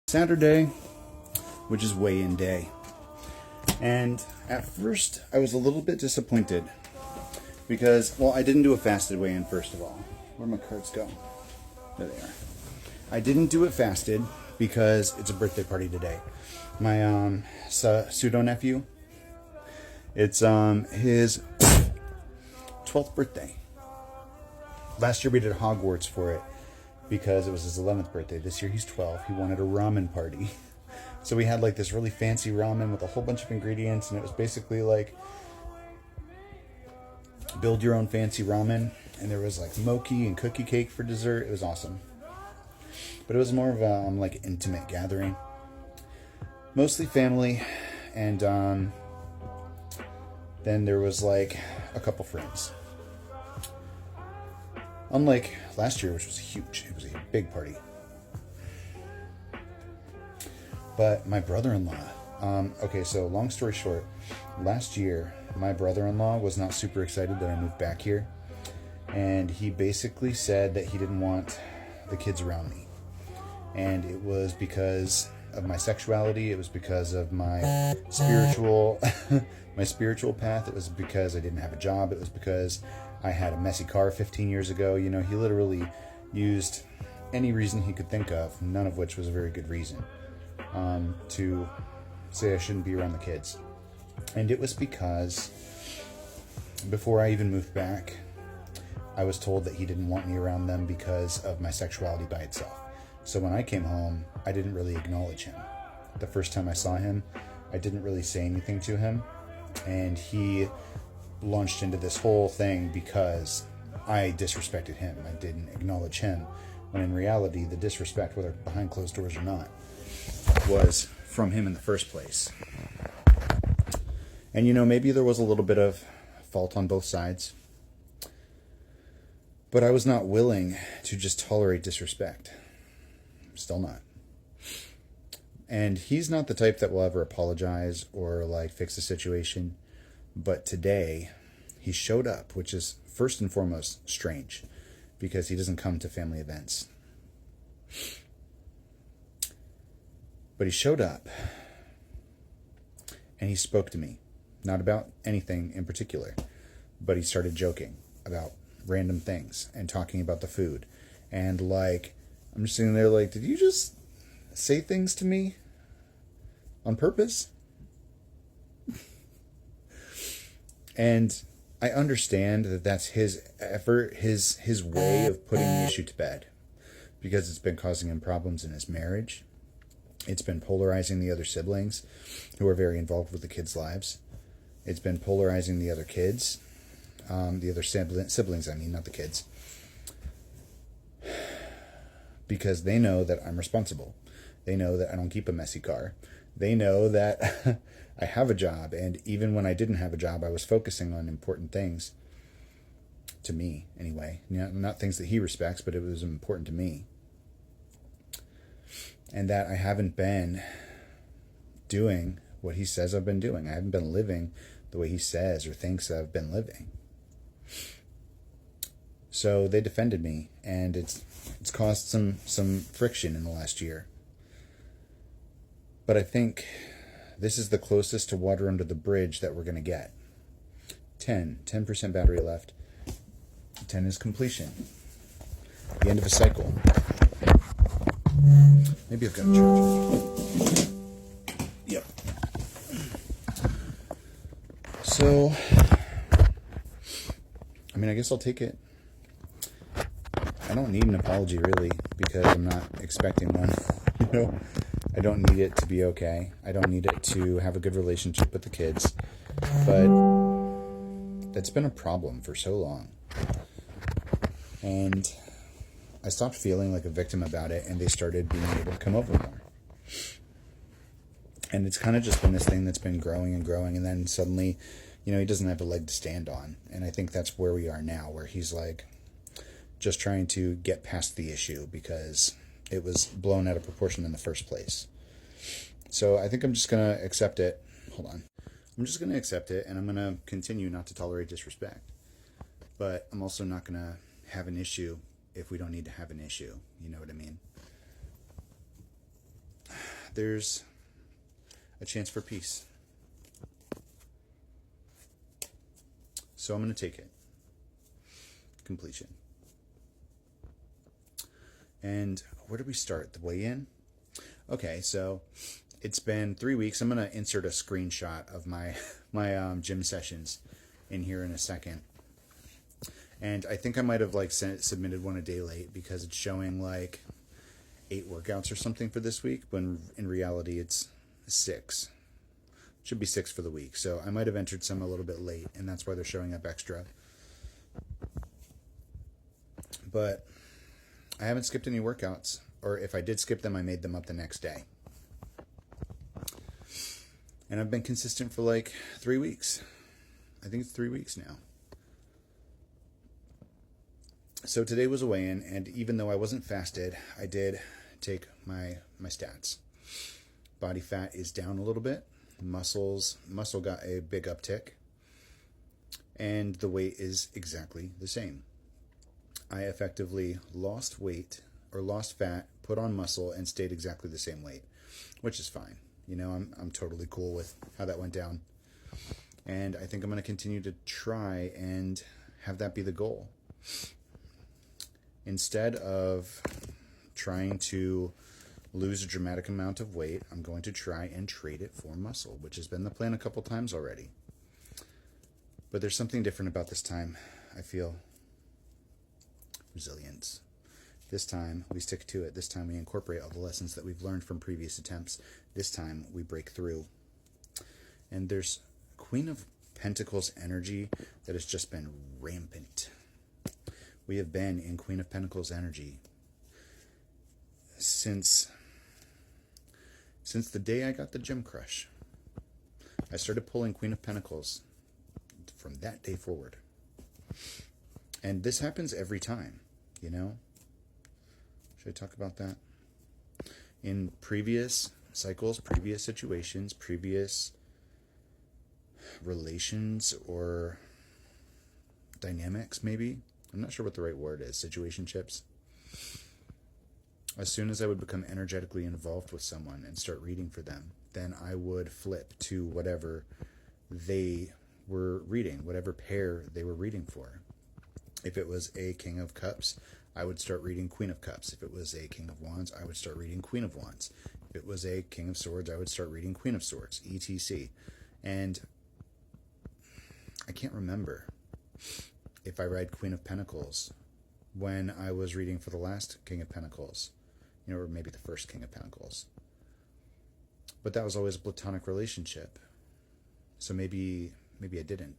Saturday, which is weigh-in day. And at first, I was a little bit disappointed because, well, I didn't do a fasted weigh-in, first of all. Where'd my cards go? There they are. I didn't do it fasted because it's a birthday party today. My pseudo-nephew, it's his 12th birthday. Last year we did Hogwarts for it because it was his 11th birthday. This year he's 12. He wanted a ramen party. So we had like this really fancy ramen with a whole bunch of ingredients, and it was basically like build your own fancy ramen. And there was like mochi and cookie cake for dessert. It was awesome. But it was more of a like intimate gathering. Mostly family, and then there was like a couple friends. Unlike last year, which was huge. It was a big party. But my brother-in-law, okay, so long story short, last year, my brother-in-law was not super excited that I moved back here. And he basically said that he didn't want the kids around me. And it was because of my sexuality. It was because of my spiritual, my spiritual path. It was because I didn't have a job. It was because I had a messy car 15 years ago. You know, he literally used any reason he could think of, none of which was a very good reason, to say I shouldn't be around the kids. And it was because before I even moved back, I was told that he didn't want me around them because of my sexuality by itself. So when I came home, I didn't really acknowledge him. The first time I saw him, I didn't really say anything to him. And he launched into this whole thing because I disrespected him. I didn't acknowledge him. When in reality, the disrespect, whether behind closed doors or not, was from him in the first place. And you know, maybe there was a little bit of fault on both sides. But I was not willing to just tolerate disrespect. Still not. And he's not the type that will ever apologize or like fix the situation. But today, he showed up, which is first and foremost strange because he doesn't come to family events. But he showed up and he spoke to me, not about anything in particular, but he started joking about random things and talking about the food. And like, I'm just sitting there like, did you just say things to me on purpose? And I understand that that's his effort, his way of putting the issue to bed, because it's been causing him problems in his marriage. It's been polarizing the other siblings who are very involved with the kids' lives. It's been polarizing the other kids, the other siblings, I mean, not the kids, because they know that I'm responsible. They know that I don't keep a messy car. They know that I have a job, and even when I didn't have a job, I was focusing on important things, to me anyway. Not things that he respects, but it was important to me. And that I haven't been doing what he says I've been doing. I haven't been living the way he says or thinks I've been living. So they defended me, and it's caused some friction in the last year. But I think this is the closest to water under the bridge that we're going to get. 10% battery left. 10 is completion. The end of a cycle. Maybe I've got a charger. Yep. So, I mean, I guess I'll take it. I don't need an apology, really, because I'm not expecting one. You know, I don't need it to be okay. I don't need it to have a good relationship with the kids. But that's been a problem for so long. And I stopped feeling like a victim about it, and they started being able to come over more. And it's kind of just been this thing that's been growing and growing, and then suddenly, you know, he doesn't have a leg to stand on. And I think that's where we are now, where he's like just trying to get past the issue because it was blown out of proportion in the first place. So I think I'm just going to accept it. Hold on. I'm just going to accept it, and I'm going to continue not to tolerate disrespect. But I'm also not going to have an issue if we don't need to have an issue. You know what I mean? there's a chance for peace. So I'm going to take it. Completion. And where do we start? The weigh-in? Okay, so it's been 3 weeks. I'm going to insert a screenshot of my gym sessions in here in a second. And I think I might have submitted one a day late because it's showing 8 workouts or something for this week, when in reality it's 6. Should be 6 for the week. So I might have entered some a little bit late, and that's why they're showing up extra. But I haven't skipped any workouts, or if I did skip them, I made them up the next day. And I've been consistent for 3 weeks. I think it's 3 weeks now. So today was a weigh-in, and even though I wasn't fasted, I did take my stats. Body fat is down a little bit. Muscle got a big uptick. And the weight is exactly the same. I effectively lost weight, or lost fat, put on muscle, and stayed exactly the same weight, which is fine. I'm totally cool with how that went down. And I think I'm going to continue to try and have that be the goal. Instead of trying to lose a dramatic amount of weight, I'm going to try and trade it for muscle, which has been the plan a couple times already. But there's something different about this time, I feel. Resilience. This time, we stick to it. This time, we incorporate all the lessons that we've learned from previous attempts. This time, we break through. And there's Queen of Pentacles energy that has just been rampant. We have been in Queen of Pentacles energy since the day I got the gym crush. I started pulling Queen of Pentacles from that day forward. And this happens every time, Should I talk about that? In previous cycles, previous situations, previous relations or dynamics, maybe? I'm not sure what the right word is. Situationships. As soon as I would become energetically involved with someone and start reading for them, then I would flip to whatever they were reading, whatever pair they were reading for. If it was a King of Cups, I would start reading Queen of Cups. If it was a King of Wands, I would start reading Queen of Wands. If it was a King of Swords, I would start reading Queen of Swords, etc. And I can't remember if I read Queen of Pentacles when I was reading for the last King of Pentacles, or maybe the first King of Pentacles. But that was always a platonic relationship. So maybe I didn't.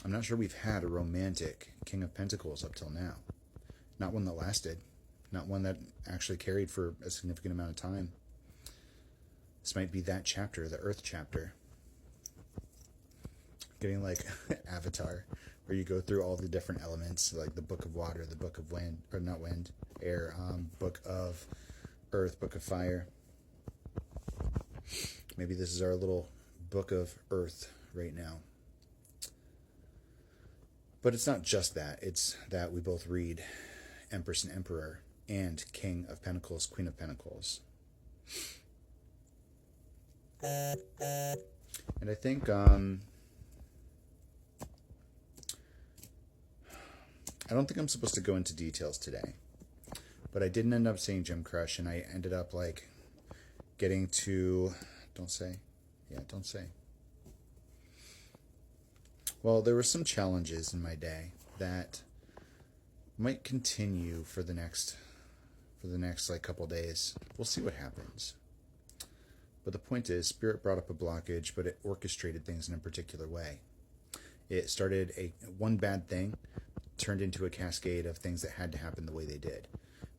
I'm not sure we've had a romantic King of Pentacles up till now. Not one that lasted. Not one that actually carried for a significant amount of time. This might be that chapter, the Earth chapter. Getting like Avatar, where you go through all the different elements, like the Book of Water, the Book of Wind, or not Wind, Air, Book of Earth, Book of Fire. Maybe this is our little Book of Earth right now. But it's not just that. It's that we both read Empress and Emperor and King of Pentacles, Queen of Pentacles. And I think I don't think I'm supposed to go into details today, but I didn't end up seeing Gym Crush, and I ended up getting to, don't say. Well, there were some challenges in my day that might continue for the next couple days. We'll see what happens. But the point is, Spirit brought up a blockage, but it orchestrated things in a particular way. It started one bad thing, turned into a cascade of things that had to happen the way they did.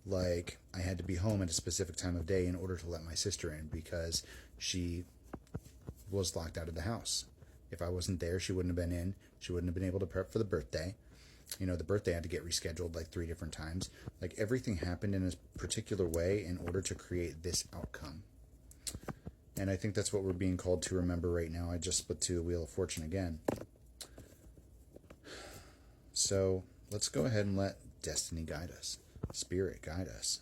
Like, I had to be home at a specific time of day in order to let my sister in because she was locked out of the house. If I wasn't there, she wouldn't have been in. She wouldn't have been able to prep for the birthday. The birthday had to get rescheduled 3 different times. Everything happened in a particular way in order to create this outcome. And I think that's what we're being called to remember right now. I just split to the Wheel of Fortune again. So let's go ahead and let destiny guide us. Spirit guide us.